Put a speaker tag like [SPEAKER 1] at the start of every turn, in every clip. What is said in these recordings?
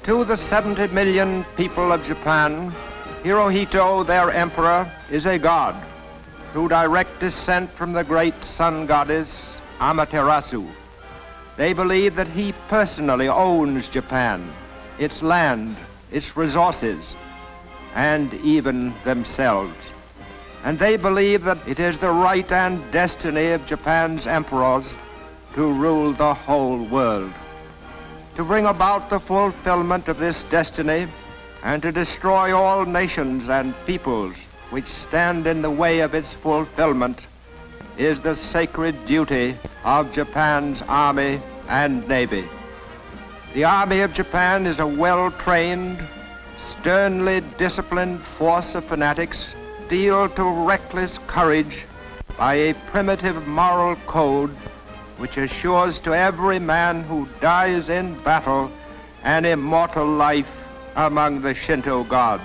[SPEAKER 1] To the 70 million people of Japan, Hirohito, their emperor, is a god through direct descent from the great sun goddess Amaterasu. They believe that he personally owns Japan, its land, its resources, and even themselves. And they believe that it is the right and destiny of Japan's emperors to rule the whole world. To bring about the fulfillment of this destiny and to destroy all nations and peoples which stand in the way of its fulfillment is the sacred duty of Japan's Army and Navy. The Army of Japan is a well-trained, sternly disciplined force of fanatics steeled to reckless courage by a primitive moral code which assures to every man who dies in battle an immortal life among the Shinto gods.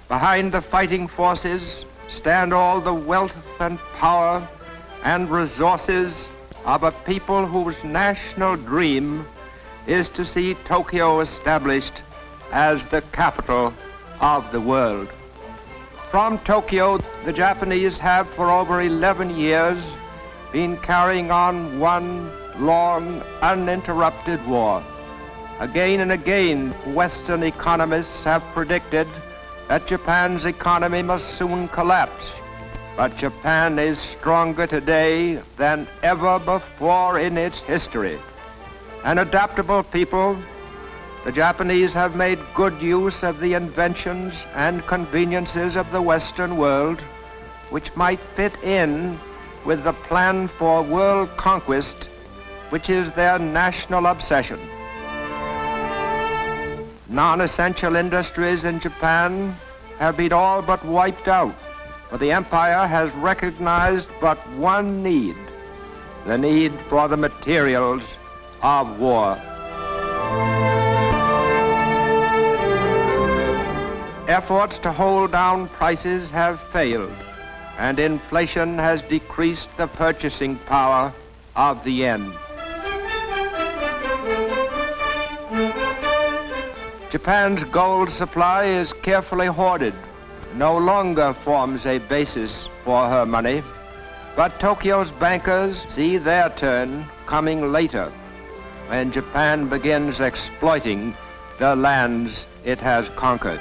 [SPEAKER 1] Behind the fighting forces stand all the wealth and power and resources of a people whose national dream is to see Tokyo established as the capital of the world. From Tokyo, the Japanese have for over 11 years been carrying on one long, uninterrupted war. Again and again, Western economists have predicted that Japan's economy must soon collapse. But Japan is stronger today than ever before in its history. An adaptable people, the Japanese have made good use of the inventions and conveniences of the Western world, which might fit in with the plan for world conquest, which is their national obsession. Non-essential industries in Japan have been all but wiped out, for the empire has recognized but one need, the need for the materials of war. Efforts to hold down prices have failed, and inflation has decreased the purchasing power of the yen. Japan's gold supply is carefully hoarded, no longer forms a basis for her money, but Tokyo's bankers see their turn coming later, when Japan begins exploiting the lands it has conquered.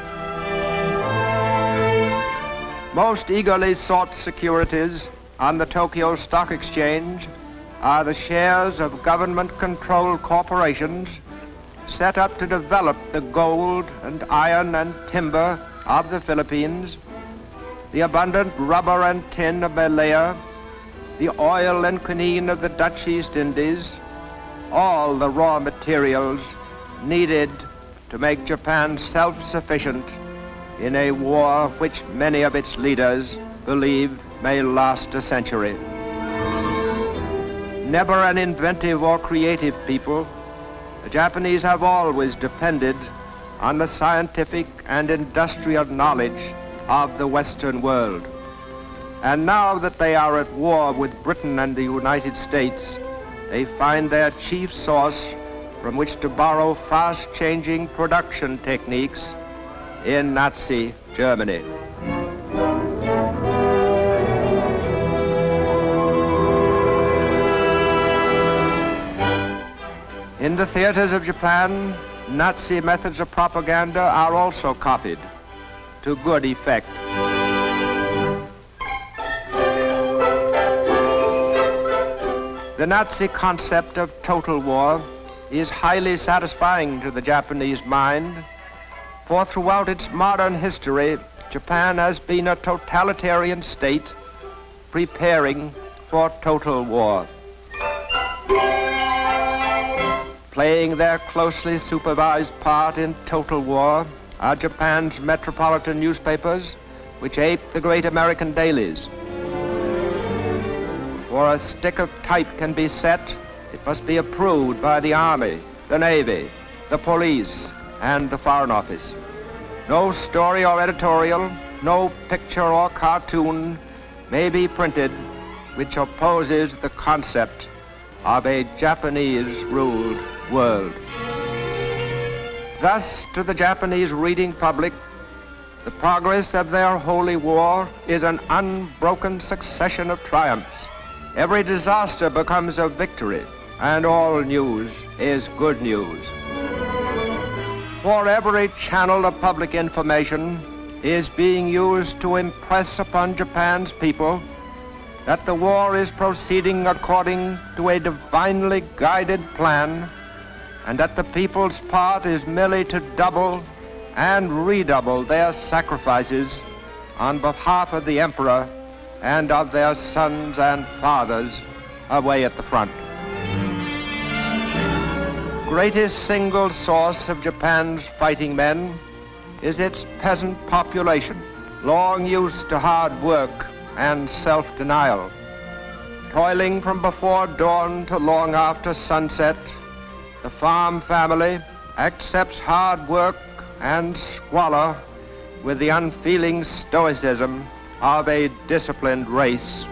[SPEAKER 1] Most eagerly sought securities on the Tokyo Stock Exchange are the shares of government-controlled corporations set up to develop the gold and iron and timber of the Philippines, the abundant rubber and tin of Malaya, the oil and quinine of the Dutch East Indies, all the raw materials needed to make Japan self-sufficient in a war which many of its leaders believe may last a century. Never an inventive or creative people, the Japanese have always depended on the scientific and industrial knowledge of the Western world. And now that they are at war with Britain and the United States, they find their chief source from which to borrow fast-changing production techniques in Nazi Germany. In the theaters of Japan, Nazi methods of propaganda are also copied to good effect. The Nazi concept of total war is highly satisfying to the Japanese mind, for throughout its modern history, Japan has been a totalitarian state preparing for total war. Playing their closely supervised part in total war are Japan's metropolitan newspapers, which ape the great American dailies. Before a stick of type can be set, it must be approved by the Army, the Navy, the police, and the Foreign Office. No story or editorial, no picture or cartoon may be printed which opposes the concept of a Japanese-ruled world. Thus, to the Japanese reading public, the progress of their holy war is an unbroken succession of triumphs. Every disaster becomes a victory, and all news is good news. For every channel of public information is being used to impress upon Japan's people that the war is proceeding according to a divinely guided plan, and that the people's part is merely to double and redouble their sacrifices on behalf of the emperor and of their sons and fathers away at the front. Greatest single source of Japan's fighting men is its peasant population, long used to hard work and self-denial. Toiling from before dawn to long after sunset, the farm family accepts hard work and squalor with the unfeeling stoicism of a disciplined race.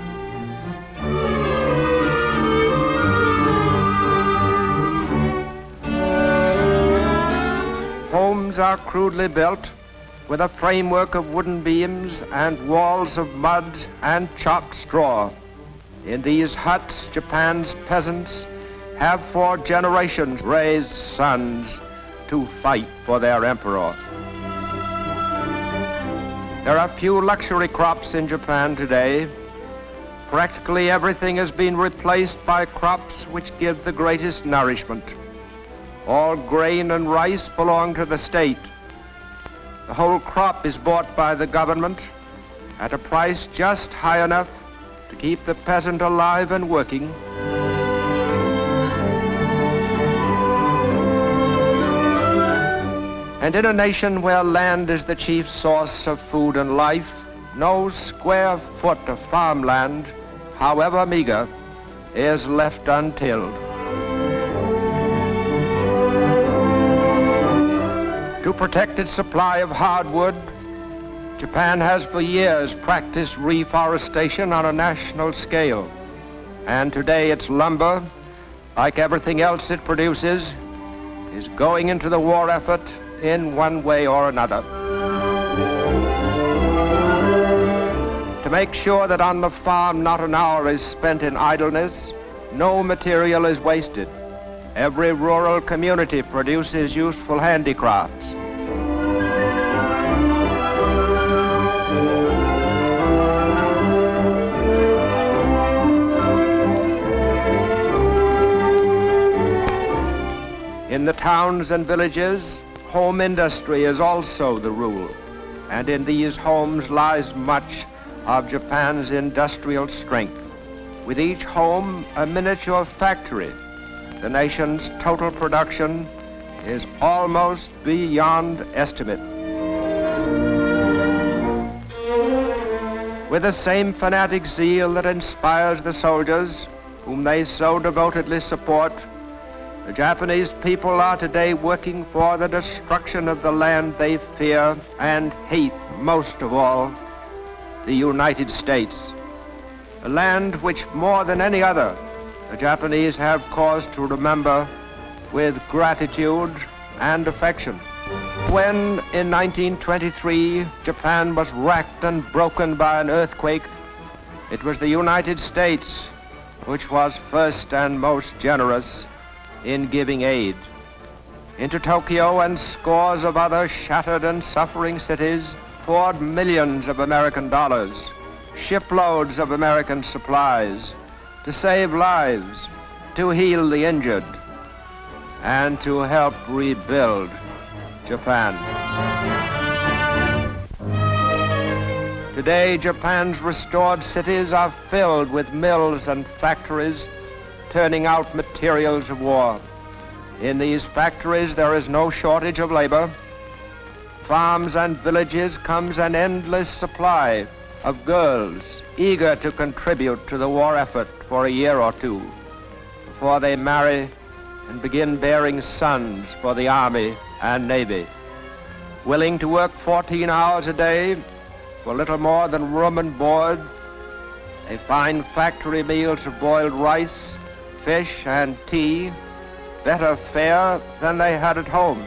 [SPEAKER 1] Homes are crudely built with a framework of wooden beams and walls of mud and chopped straw. In these huts, Japan's peasants have for generations raised sons to fight for their emperor. There are few luxury crops in Japan today. Practically everything has been replaced by crops which give the greatest nourishment. All grain and rice belong to the state. The whole crop is bought by the government at a price just high enough to keep the peasant alive and working. And in a nation where land is the chief source of food and life, no square foot of farmland, however meager, is left untilled. To protect its supply of hardwood, Japan has for years practiced reforestation on a national scale. And today its lumber, like everything else it produces, is going into the war effort in one way or another. To make sure that on the farm not an hour is spent in idleness, no material is wasted. Every rural community produces useful handicrafts. In the towns and villages, home industry is also the rule, and in these homes lies much of Japan's industrial strength. With each home a miniature factory, the nation's total production is almost beyond estimate. With the same fanatic zeal that inspires the soldiers, whom they so devotedly support, the Japanese people are today working for the destruction of the land they fear and hate most of all, the United States, a land which more than any other the Japanese have cause to remember with gratitude and affection. When in 1923 Japan was racked and broken by an earthquake, it was the United States which was first and most generous in giving aid. Into Tokyo and scores of other shattered and suffering cities poured millions of American dollars, shiploads of American supplies, to save lives, to heal the injured, and to help rebuild Japan. Today, Japan's restored cities are filled with mills and factories turning out materials of war. In these factories, there is no shortage of labor. Farms and villages comes an endless supply of girls eager to contribute to the war effort for a year or two before they marry and begin bearing sons for the Army and Navy. Willing to work 14 hours a day for little more than room and board, they find factory meals of boiled rice, fish and tea, better fare than they had at home.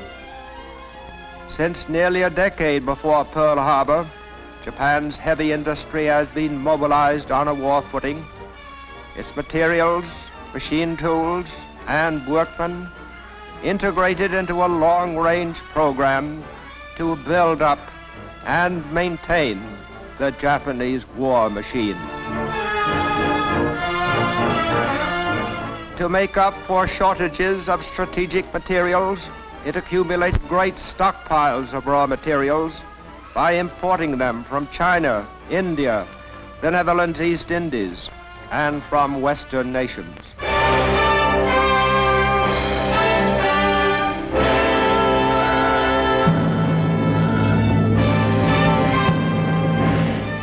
[SPEAKER 1] Since nearly a decade before Pearl Harbor, Japan's heavy industry has been mobilized on a war footing. Its materials, machine tools, and workmen integrated into a long-range program to build up and maintain the Japanese war machine. To make up for shortages of strategic materials, it accumulated great stockpiles of raw materials by importing them from China, India, the Netherlands, East Indies, and from Western nations.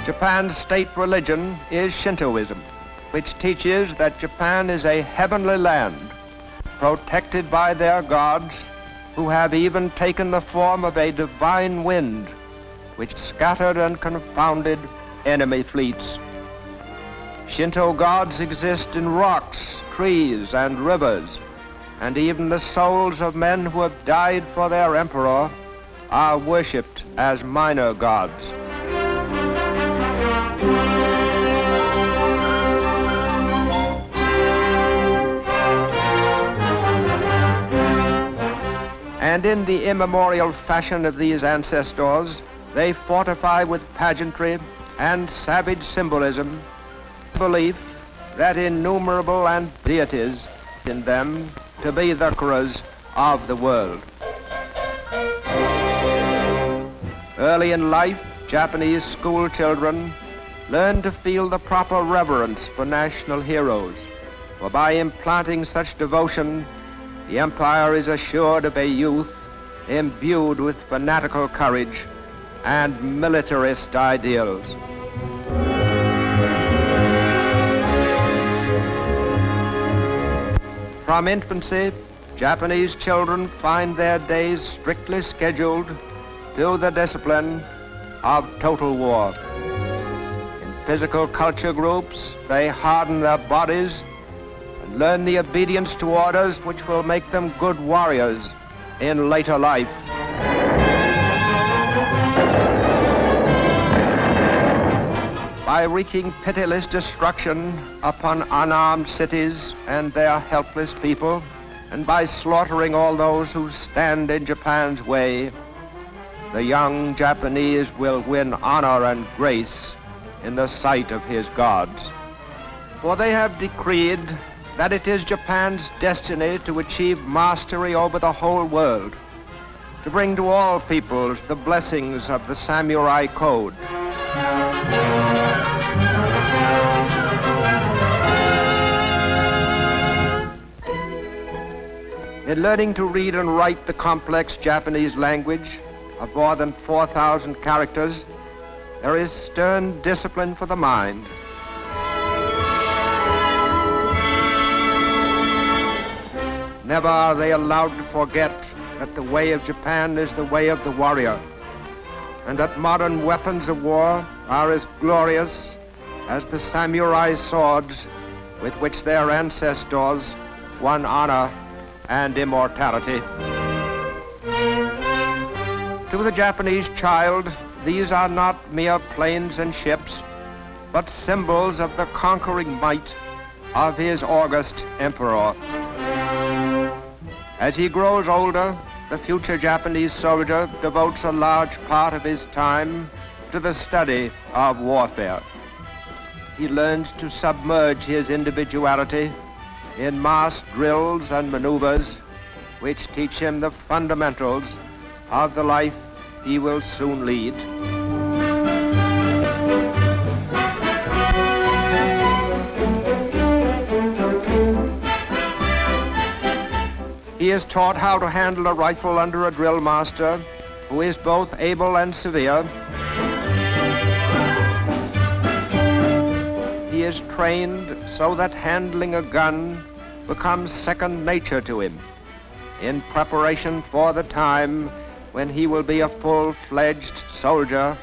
[SPEAKER 1] Japan's state religion is Shintoism, which teaches that Japan is a heavenly land, protected by their gods, who have even taken the form of a divine wind, which scattered and confounded enemy fleets. Shinto gods exist in rocks, trees, and rivers, and even the souls of men who have died for their emperor are worshipped as minor gods. And in the immemorial fashion of these ancestors, they fortify with pageantry and savage symbolism the belief that innumerable and deities in them to be the conquerors of the world. Early in life, Japanese school children learn to feel the proper reverence for national heroes, for by implanting such devotion, the empire is assured of a youth imbued with fanatical courage and militarist ideals. From infancy, Japanese children find their days strictly scheduled to the discipline of total war. In physical culture groups, they harden their bodies and learn the obedience to orders which will make them good warriors in later life. By wreaking pitiless destruction upon unarmed cities and their helpless people, and by slaughtering all those who stand in Japan's way, the young Japanese will win honor and grace in the sight of his gods. For they have decreed that it is Japan's destiny to achieve mastery over the whole world, to bring to all peoples the blessings of the samurai code. In learning to read and write the complex Japanese language of more than 4,000 characters, there is stern discipline for the mind. Never are they allowed to forget that the way of Japan is the way of the warrior, and that modern weapons of war are as glorious as the samurai swords with which their ancestors won honor and immortality. To the Japanese child, these are not mere planes and ships, but symbols of the conquering might of his august emperor. As he grows older, the future Japanese soldier devotes a large part of his time to the study of warfare. He learns to submerge his individuality in mass drills and maneuvers which teach him the fundamentals of the life he will soon lead. He is taught how to handle a rifle under a drill master who is both able and severe. He is trained so that handling a gun becomes second nature to him in preparation for the time when he will be a full-fledged soldier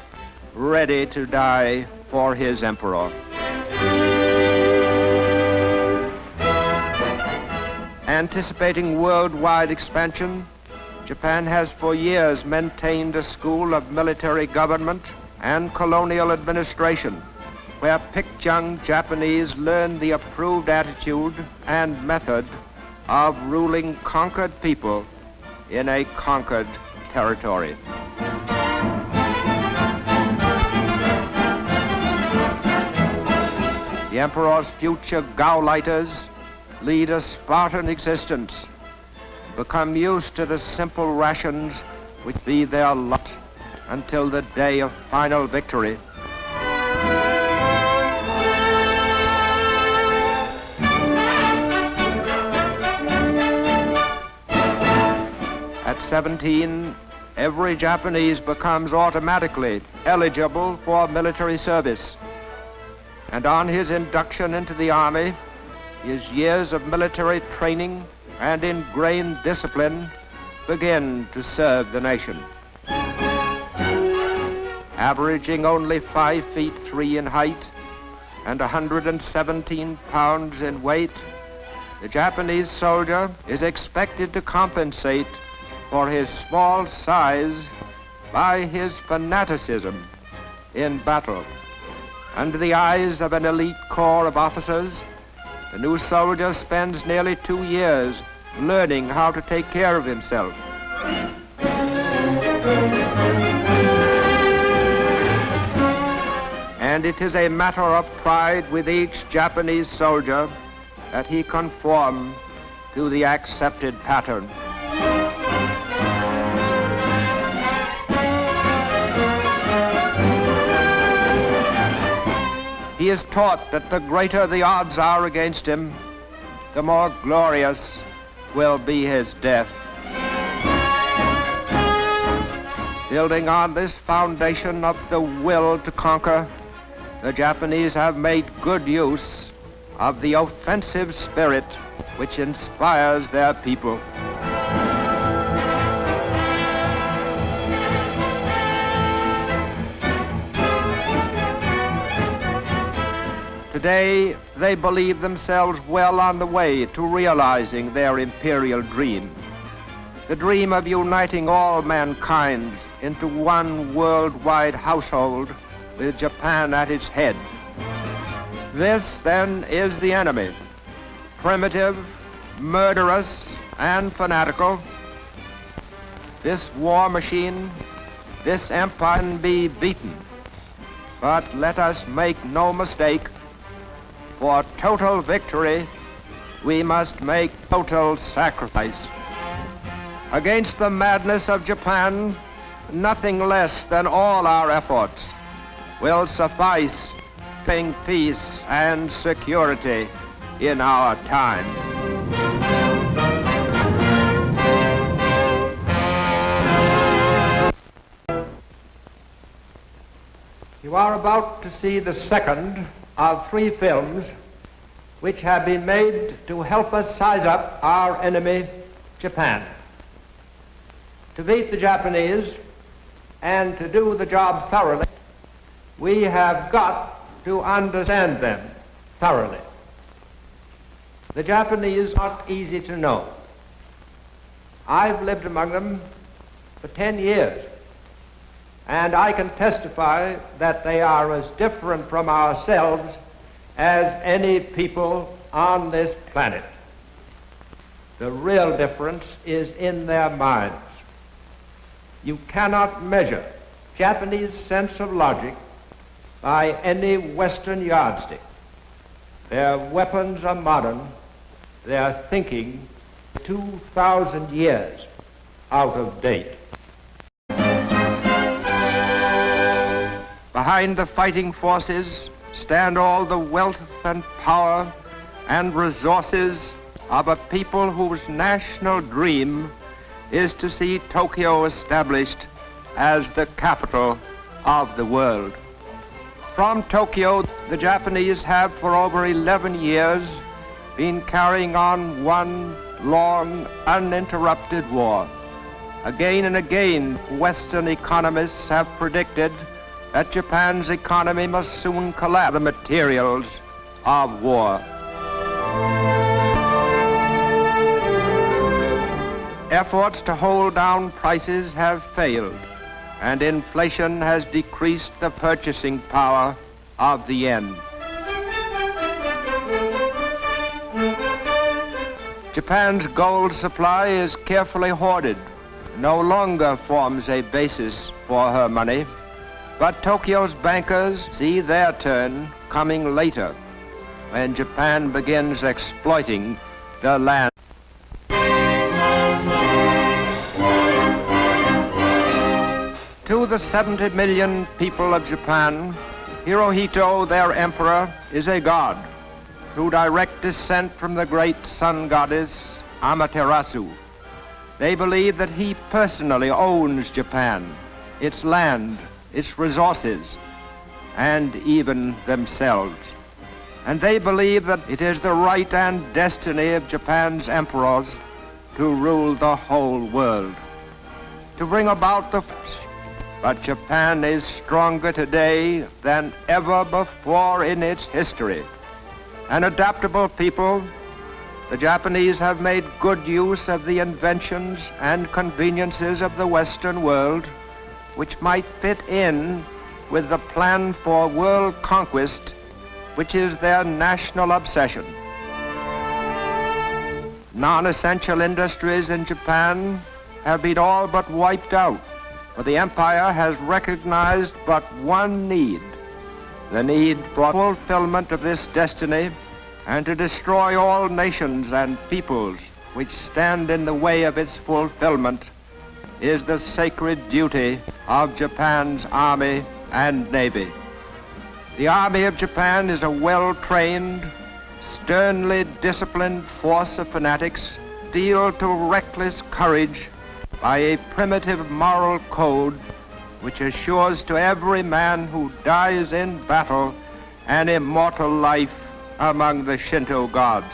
[SPEAKER 1] ready to die for his emperor. Anticipating worldwide expansion, Japan has for years maintained a school of military government and colonial administration, where picked young Japanese learn the approved attitude and method of ruling conquered people in a conquered territory. The Emperor's future Gauleiters lead a Spartan existence, become used to the simple rations which be their lot until the day of final victory. At 17, every Japanese becomes automatically eligible for military service. And on his induction into the Army, his years of military training and ingrained discipline begin to serve the nation. Averaging only 5 feet 3 in height and 117 pounds in weight, the Japanese soldier is expected to compensate for his small size by his fanaticism in battle. Under the eyes of an elite corps of officers, the new soldier spends nearly 2 years learning how to take care of himself. And it is a matter of pride with each Japanese soldier that he conform to the accepted pattern. He is taught that the greater the odds are against him, the more glorious will be his death. Building on this foundation of the will to conquer, the Japanese have made good use of the offensive spirit which inspires their people. Today, they believe themselves well on the way to realizing their imperial dream, the dream of uniting all mankind into one worldwide household with Japan at its head. This, then, is the enemy, primitive, murderous, and fanatical. This war machine, this empire can be beaten. But let us make no mistake, for total victory, we must make total sacrifice. Against the madness of Japan, nothing less than all our efforts will suffice to bring peace and security in our time. You are about to see the second of 3 films which have been made to help us size up our enemy, Japan. To beat the Japanese and to do the job thoroughly, we have got to understand them thoroughly. The Japanese are not easy to know. I've lived among them for 10 years, and I can testify that they are as different from ourselves as any people on this planet. The real difference is in their minds. You cannot measure Japanese sense of logic by any Western yardstick. Their weapons are modern, their thinking 2,000 years out of date. Behind the fighting forces stand all the wealth and power and resources of a people whose national dream is to see Tokyo established as the capital of the world. From Tokyo, the Japanese have for over 11 years been carrying on one long, uninterrupted war. Again and again, Western economists have predicted that Japan's economy must soon collapse the materials of war. efforts to hold down prices have failed, and inflation has decreased the purchasing power of the yen. Japan's gold supply is carefully hoarded, no longer forms a basis for her money, but Tokyo's bankers see their turn coming later, when Japan begins exploiting the land. To the 70 million people of Japan, Hirohito, their emperor, is a god, through direct descent from the great sun goddess Amaterasu. They believe that he personally owns Japan, its land, its resources, and even themselves. And they believe that it is the right and destiny of Japan's emperors to rule the whole world, to bring about the peace. But Japan is stronger today than ever before in its history. An adaptable people, the Japanese have made good use of the inventions and conveniences of the Western world, which might fit in with the plan for world conquest, which is their national obsession. Non-essential industries in Japan have been all but wiped out, for the empire has recognized but one need, the need for fulfillment of this destiny, and to destroy all nations and peoples which stand in the way of its fulfillment is the sacred duty of Japan's Army and Navy. The Army of Japan is a well-trained, sternly disciplined force of fanatics, steeled to reckless courage by a primitive moral code which assures to every man who dies in battle an immortal life among the Shinto gods.